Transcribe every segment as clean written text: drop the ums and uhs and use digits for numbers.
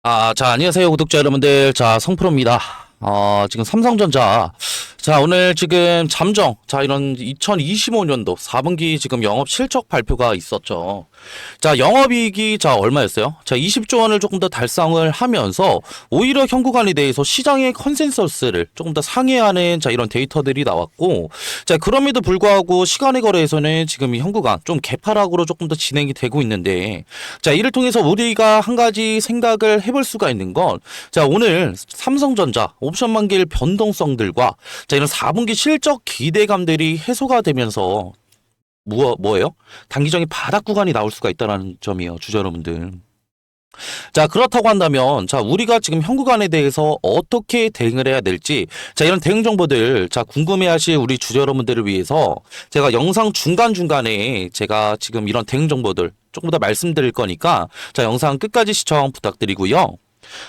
자, 안녕하세요, 구독자 여러분들. 자, 성프로입니다. 지금 삼성전자. 자, 오늘 지금 잠정. 자, 이런 2025년도 4분기 지금 영업 실적 발표가 있었죠. 자, 영업이익이 자, 얼마였어요? 자, 20조 원을 조금 더 달성을 하면서 오히려 현구간에 대해서 시장의 컨센서스를 조금 더 상회하는 자, 이런 데이터들이 나왔고, 자, 그럼에도 불구하고 시간의 거래에서는 지금 이 현구간 좀 개파락으로 조금 더 진행이 되고 있는데, 자, 이를 통해서 우리가 한 가지 생각을 해볼 수가 있는 건, 자, 오늘 삼성전자 옵션 만기일 변동성들과 자, 이런 4분기 실적 기대감들이 해소가 되면서 뭐예요? 단기적인 바닥 구간이 나올 수가 있다는 점이에요, 주주 여러분들. 자, 그렇다고 한다면, 자, 우리가 지금 현 구간에 대해서 어떻게 대응을 해야 될지, 자, 이런 대응 정보들, 자, 궁금해 하실 우리 주주 여러분들을 위해서 제가 영상 중간중간에 제가 지금 이런 대응 정보들 조금 더 말씀드릴 거니까, 자, 영상 끝까지 시청 부탁드리고요.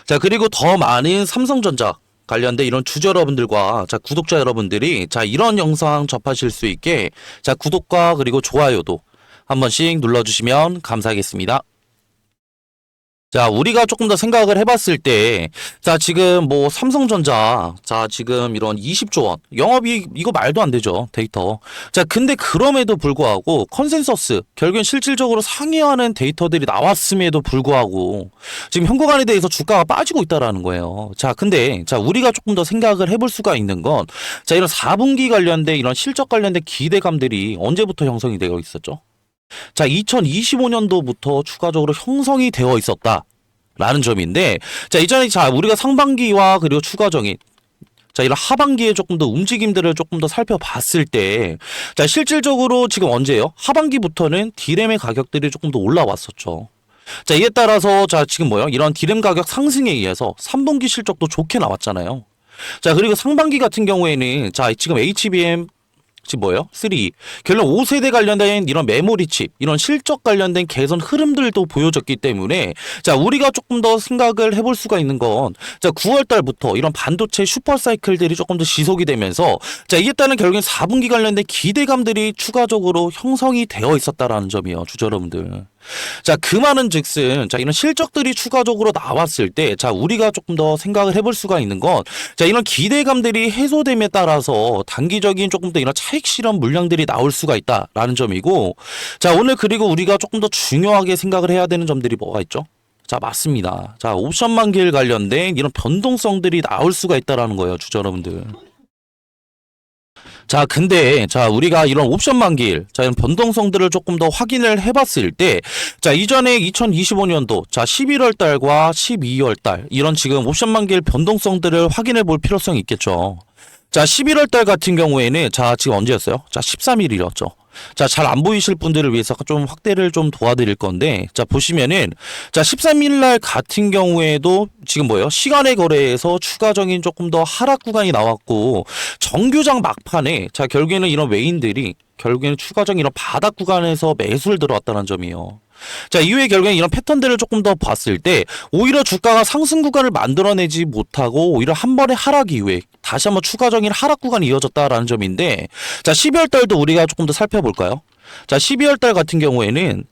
자, 그리고 더 많은 삼성전자 관련된 이런 주주 여러분들과 자, 구독자 여러분들이 자, 이런 영상 접하실 수 있게 자, 구독과 그리고 좋아요도 한 번씩 눌러주시면 감사하겠습니다. 자, 우리가 조금 더 생각을 해봤을 때, 자, 지금 뭐 삼성전자, 자, 지금 이런 20조 원, 영업이익, 이거 말도 안 되죠, 데이터. 자, 근데 그럼에도 불구하고 컨센서스, 결국엔 실질적으로 상회하는 데이터들이 나왔음에도 불구하고, 지금 현구간에 대해서 주가가 빠지고 있다라는 거예요. 자, 근데, 자, 우리가 조금 더 생각을 해볼 수가 있는 건, 자, 이런 4분기 관련된, 이런 실적 관련된 기대감들이 언제부터 형성이 되어 있었죠? 자, 2025년도부터 추가적으로 형성이 되어 있었다. 라는 점인데, 자, 이전에 자, 우리가 상반기와 그리고 추가적인 자, 이런 하반기에 조금 더 움직임들을 조금 더 살펴봤을 때, 자, 실질적으로 지금 언제예요? 하반기부터는 디램의 가격들이 조금 더 올라왔었죠. 자, 이에 따라서 자, 지금 뭐요? 이런 디램 가격 상승에 의해서 3분기 실적도 좋게 나왔잖아요. 자, 그리고 상반기 같은 경우에는 자, 지금 HBM 지금 뭐예요? 3. 결론 5세대 관련된 이런 메모리 칩, 이런 실적 관련된 개선 흐름들도 보여졌기 때문에 자, 우리가 조금 더 생각을 해볼 수가 있는 건 자, 9월 달부터 이런 반도체 슈퍼 사이클들이 조금 더 지속이 되면서 자, 이에 따른 결국엔 4분기 관련된 기대감들이 추가적으로 형성이 되어 있었다라는 점이에요, 주주 여러분들. 자, 그 말은 즉슨, 자, 이런 실적들이 추가적으로 나왔을 때, 자, 우리가 조금 더 생각을 해볼 수가 있는 건, 자, 이런 기대감들이 해소됨에 따라서 단기적인 조금 더 이런 차익 실현 물량들이 나올 수가 있다라는 점이고, 자, 오늘 그리고 우리가 조금 더 중요하게 생각을 해야 되는 점들이 뭐가 있죠? 자, 맞습니다. 자, 옵션 만기일 관련된 이런 변동성들이 나올 수가 있다라는 거예요, 주주 여러분들. 자, 근데, 자, 우리가 이런 옵션 만기일, 자, 이런 변동성들을 조금 더 확인을 해봤을 때, 자, 이전에 2025년도, 자, 11월 달과 12월 달, 이런 지금 옵션 만기일 변동성들을 확인해 볼 필요성이 있겠죠. 자, 11월 달 같은 경우에는, 자, 지금 언제였어요? 자, 13일이었죠. 자, 잘 안 보이실 분들을 위해서 좀 확대를 좀 도와드릴 건데, 자, 보시면은, 자, 13일 날 같은 경우에도 지금 뭐예요? 시간의 거래에서 추가적인 조금 더 하락 구간이 나왔고, 정규장 막판에, 자, 결국에는 이런 외인들이 결국에는 추가적인 이런 바닥 구간에서 매수를 들어왔다는 점이에요. 자, 이후에 결국엔 이런 패턴들을 조금 더 봤을 때 오히려 주가가 상승 구간을 만들어내지 못하고 오히려 한 번의 하락 이후에 다시 한번 추가적인 하락 구간이 이어졌다라는 점인데, 자, 12월 달도 우리가 조금 더 살펴볼까요? 자, 12월 달 같은 경우에는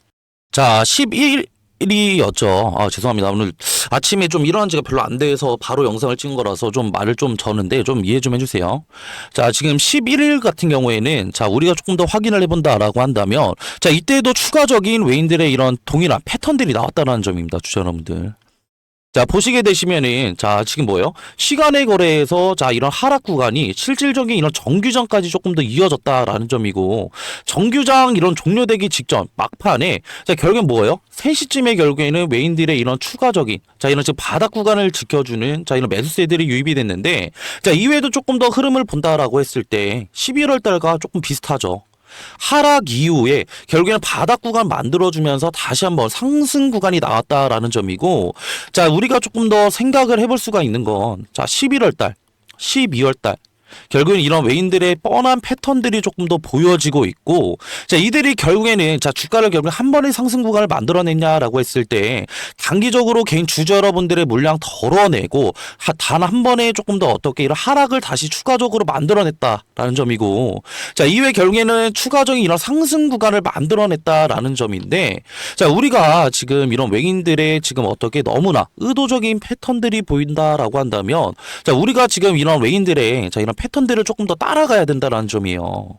자, 11일이었죠. 죄송합니다. 오늘 아침에 좀 일어난 지가 별로 안 돼서 바로 영상을 찍은 거라서 좀 말을 좀 저는데 좀 이해 좀 해주세요. 자, 지금 11일 같은 경우에는 자, 우리가 조금 더 확인을 해본다라고 한다면 자, 이때도 추가적인 외인들의 이런 동일한 패턴들이 나왔다는 점입니다, 주주 여러분들. 자, 보시게 되시면은, 자, 지금 뭐예요? 시간의 거래에서, 자, 이런 하락 구간이 실질적인 이런 정규장까지 조금 더 이어졌다라는 점이고, 정규장 이런 종료되기 직전, 막판에, 자, 결국엔 뭐예요? 3시쯤에 결국에는 외인들의 이런 추가적인, 자, 이런 지금 바닥 구간을 지켜주는, 자, 이런 매수세들이 유입이 됐는데, 자, 이외에도 조금 더 흐름을 본다라고 했을 때, 11월 달과 조금 비슷하죠. 하락 이후에 결국에는 바닥 구간 만들어주면서 다시 한번 상승 구간이 나왔다라는 점이고, 자, 우리가 조금 더 생각을 해볼 수가 있는 건, 자, 11월 달, 12월 달, 결국엔 이런 외인들의 뻔한 패턴들이 조금 더 보여지고 있고, 자, 이들이 결국에는 자, 주가를 결국 한 번의 상승 구간을 만들어냈냐라고 했을 때 단기적으로 개인 주주 여러분들의 물량 덜어내고 단 한 번에 조금 더 어떻게 이런 하락을 다시 추가적으로 만들어냈다라는 점이고, 자, 이외에 결국에는 추가적인 이런 상승 구간을 만들어냈다라는 점인데, 자, 우리가 지금 이런 외인들의 지금 어떻게 너무나 의도적인 패턴들이 보인다라고 한다면, 자, 우리가 지금 이런 외인들의 자, 이런 패턴들을 조금 더 따라가야 된다라는 점이에요.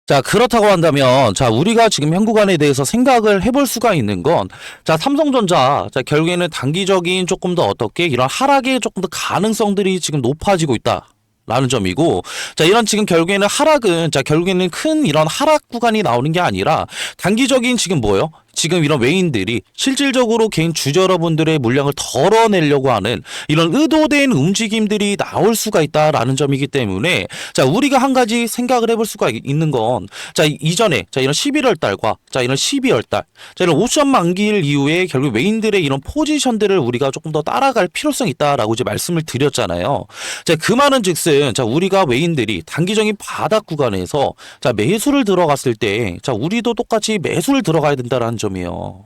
자, 그렇다고 한다면, 자, 우리가 지금 현 구간에 대해서 생각을 해볼 수가 있는 건, 자, 삼성전자, 자, 결국에는 단기적인 조금 더 어떻게 이런 하락의 조금 더 가능성들이 지금 높아지고 있다. 라는 점이고, 자, 이런 지금 결국에는 하락은, 자, 결국에는 큰 이런 하락 구간이 나오는 게 아니라, 단기적인 지금 뭐예요? 지금 이런 외인들이 실질적으로 개인 주주 여러분들의 물량을 덜어내려고 하는 이런 의도된 움직임들이 나올 수가 있다라는 점이기 때문에, 자, 우리가 한 가지 생각을 해볼 수가 있는 건, 자, 이전에, 자, 이런 11월 달과, 자, 이런 12월 달, 자, 이런 옵션 만기일 이후에 결국 외인들의 이런 포지션들을 우리가 조금 더 따라갈 필요성이 있다라고 이제 말씀을 드렸잖아요. 자, 그 말은 즉슨, 자, 우리가 외인들이 단기적인 바닥 구간에서, 자, 매수를 들어갔을 때, 자, 우리도 똑같이 매수를 들어가야 된다라는 점이요.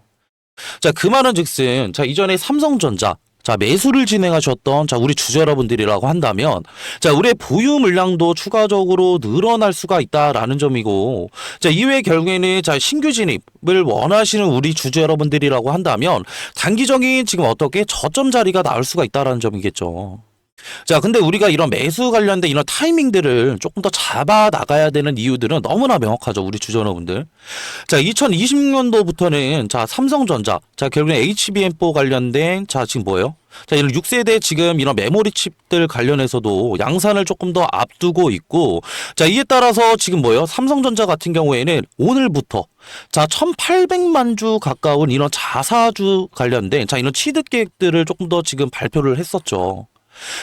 자, 그 말은 즉슨, 자, 이전에 삼성전자, 자, 매수를 진행하셨던, 자, 우리 주주 여러분들이라고 한다면, 자, 우리의 보유 물량도 추가적으로 늘어날 수가 있다라는 점이고, 자, 이외에 결국에는, 자, 신규 진입을 원하시는 우리 주주 여러분들이라고 한다면, 단기적인 지금 어떻게 저점 자리가 나올 수가 있다라는 점이겠죠. 자, 근데 우리가 이런 매수 관련된 이런 타이밍들을 조금 더 잡아 나가야 되는 이유들은 너무나 명확하죠, 우리 주주 여러분들. 자, 2020년도부터는 자, 삼성전자, 자, 결국엔 HBM4 관련된 자, 지금 뭐예요? 자, 이런 6세대 지금 이런 메모리 칩들 관련해서도 양산을 조금 더 앞두고 있고, 자, 이에 따라서 지금 뭐예요? 삼성전자 같은 경우에는 오늘부터 자, 1800만 주 가까운 이런 자사주 관련된 자, 이런 취득 계획들을 조금 더 지금 발표를 했었죠.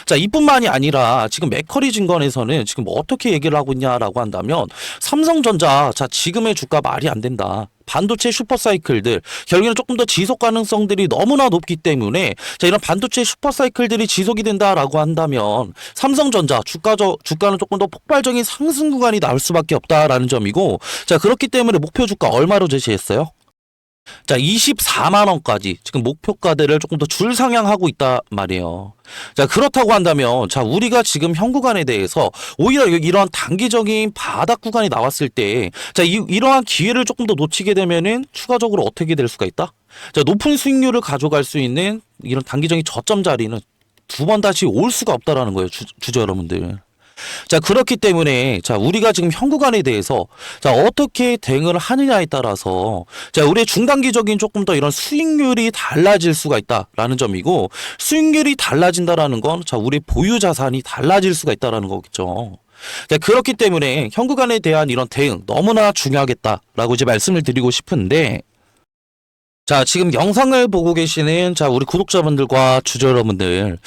자, 이뿐만이 아니라 지금 맥커리 증권에서는 지금 어떻게 얘기를 하고 있냐라고 한다면, 삼성전자, 자, 지금의 주가 말이 안 된다. 반도체 슈퍼사이클들, 결국에는 조금 더 지속 가능성들이 너무나 높기 때문에, 자, 이런 반도체 슈퍼사이클들이 지속이 된다라고 한다면, 삼성전자 주가는 조금 더 폭발적인 상승 구간이 나올 수밖에 없다라는 점이고, 자, 그렇기 때문에 목표 주가 얼마로 제시했어요? 자, 24만 원까지 지금 목표가들을 조금 더 줄 상향하고 있단 말이에요. 자, 그렇다고 한다면, 자, 우리가 지금 현 구간에 대해서 오히려 이런 단기적인 바닥 구간이 나왔을 때, 자, 이러한 기회를 조금 더 놓치게 되면은 추가적으로 어떻게 될 수가 있다? 자, 높은 수익률을 가져갈 수 있는 이런 단기적인 저점 자리는 두 번 다시 올 수가 없다라는 거예요, 주주 여러분들. 자, 그렇기 때문에, 자, 우리가 지금 현 구간에 대해서, 자, 어떻게 대응을 하느냐에 따라서, 자, 우리의 중단기적인 조금 더 이런 수익률이 달라질 수가 있다라는 점이고, 수익률이 달라진다라는 건, 자, 우리 보유 자산이 달라질 수가 있다라는 거겠죠. 자, 그렇기 때문에 현 구간에 대한 이런 대응 너무나 중요하겠다라고 이제 말씀을 드리고 싶은데, 자, 지금 영상을 보고 계시는, 자, 우리 구독자분들과 주주 여러분들,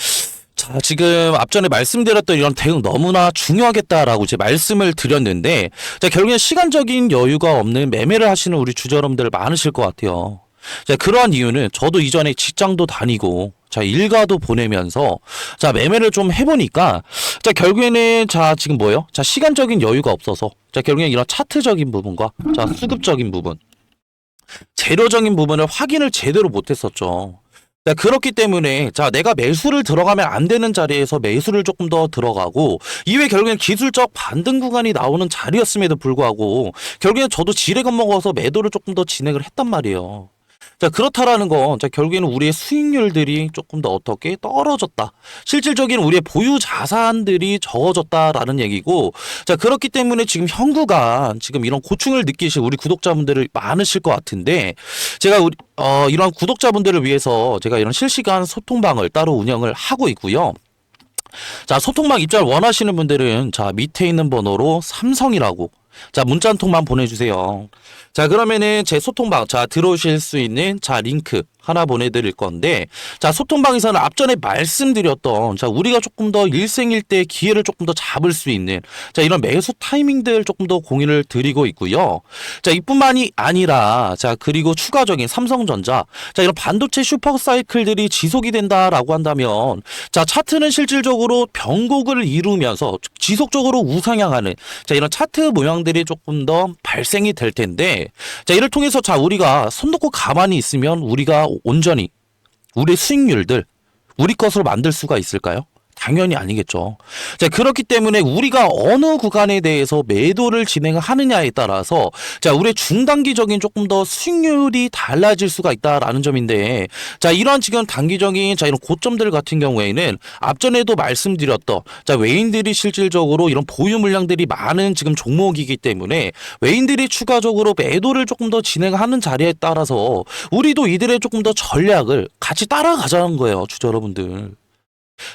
자, 지금 앞전에 말씀드렸던 이런 대응 너무나 중요하겠다라고 이제 말씀을 드렸는데, 자, 결국엔 시간적인 여유가 없는 매매를 하시는 우리 주주 여러분들 많으실 것 같아요. 자, 그러한 이유는 저도 이전에 직장도 다니고, 자, 일가도 보내면서, 자, 매매를 좀 해보니까, 자, 결국에는, 자, 지금 뭐예요? 자, 시간적인 여유가 없어서, 자, 결국엔 이런 차트적인 부분과, 자, 수급적인 부분, 재료적인 부분을 확인을 제대로 못했었죠. 자, 그렇기 때문에, 자, 내가 매수를 들어가면 안 되는 자리에서 매수를 조금 더 들어가고, 이외에 결국엔 기술적 반등 구간이 나오는 자리였음에도 불구하고, 결국엔 저도 지레 겁먹어서 매도를 조금 더 진행을 했단 말이에요. 자, 그렇다라는 건, 자, 결국에는 우리의 수익률들이 조금 더 어떻게 떨어졌다. 실질적인 우리의 보유 자산들이 적어졌다라는 얘기고, 자, 그렇기 때문에 지금 현 구간, 지금 이런 고충을 느끼실 우리 구독자분들이 많으실 것 같은데, 제가 이런 구독자분들을 위해서 제가 이런 실시간 소통방을 따로 운영을 하고 있고요. 자, 소통방 입장을 원하시는 분들은, 자, 밑에 있는 번호로 삼성이라고, 자, 문자 한 통만 보내주세요. 자, 그러면은 제 소통방, 자, 들어오실 수 있는, 자, 링크 하나 보내드릴 건데, 자, 소통방에서는 앞전에 말씀드렸던, 자, 우리가 조금 더 일생일대 기회를 조금 더 잡을 수 있는, 자, 이런 매수 타이밍들 조금 더 공유를 드리고 있고요. 자, 이뿐만이 아니라, 자, 그리고 추가적인 삼성전자, 자, 이런 반도체 슈퍼사이클들이 지속이 된다라고 한다면, 자, 차트는 실질적으로 변곡을 이루면서 지속적으로 우상향하는, 자, 이런 차트 모양들이 조금 더 발생이 될 텐데, 자, 이를 통해서 자, 우리가 손 놓고 가만히 있으면 우리가 온전히 우리의 수익률들 우리 것으로 만들 수가 있을까요? 당연히 아니겠죠. 자, 그렇기 때문에 우리가 어느 구간에 대해서 매도를 진행하느냐에 따라서 자, 우리의 중단기적인 조금 더 수익률이 달라질 수가 있다라는 점인데, 자, 이런 지금 단기적인 자, 이런 고점들 같은 경우에는 앞전에도 말씀드렸던 자, 외인들이 실질적으로 이런 보유 물량들이 많은 지금 종목이기 때문에 외인들이 추가적으로 매도를 조금 더 진행하는 자리에 따라서 우리도 이들의 조금 더 전략을 같이 따라가자는 거예요, 주주 여러분들.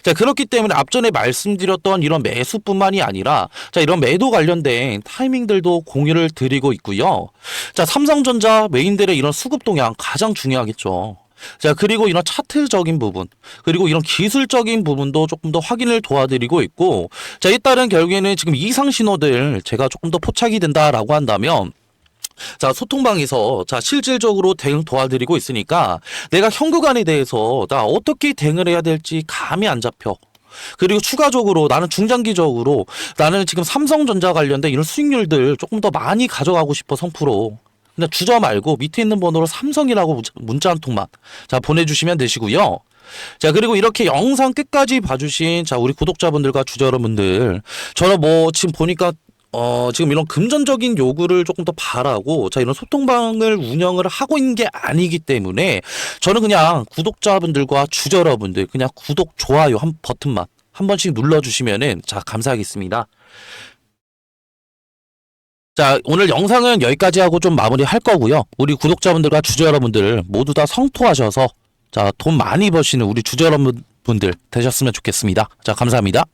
자, 그렇기 때문에 앞전에 말씀드렸던 이런 매수뿐만이 아니라 자, 이런 매도 관련된 타이밍들도 공유를 드리고 있고요. 자, 삼성전자 메인들의 이런 수급 동향 가장 중요하겠죠. 자, 그리고 이런 차트적인 부분, 그리고 이런 기술적인 부분도 조금 더 확인을 도와드리고 있고, 자, 이에 따른 결국에는 지금 이상 신호들 제가 조금 더 포착이 된다라고 한다면, 자, 소통방에서 자, 실질적으로 대응 도와드리고 있으니까 내가 현 구간에 대해서 나 어떻게 대응을 해야 될지 감이 안 잡혀. 그리고 추가적으로 나는 중장기적으로 나는 지금 삼성전자 관련된 이런 수익률들 조금 더 많이 가져가고 싶어, 성프로. 그냥 주저 말고 밑에 있는 번호로 삼성이라고 문자 한 통만 자, 보내주시면 되시고요. 자, 그리고 이렇게 영상 끝까지 봐주신 자, 우리 구독자분들과 주저 여러분들, 저는 뭐 지금 보니까 지금 이런 금전적인 요구를 조금 더 바라고, 자, 이런 소통방을 운영을 하고 있는 게 아니기 때문에 저는 그냥 구독자분들과 주저 여러분들 그냥 구독, 좋아요 한 버튼만 한 번씩 눌러주시면은, 자, 감사하겠습니다. 자, 오늘 영상은 여기까지 하고 좀 마무리할 거고요. 우리 구독자분들과 주저 여러분들 모두 다 성토하셔서 자, 돈 많이 버시는 우리 주저 여러분들 되셨으면 좋겠습니다. 자, 감사합니다.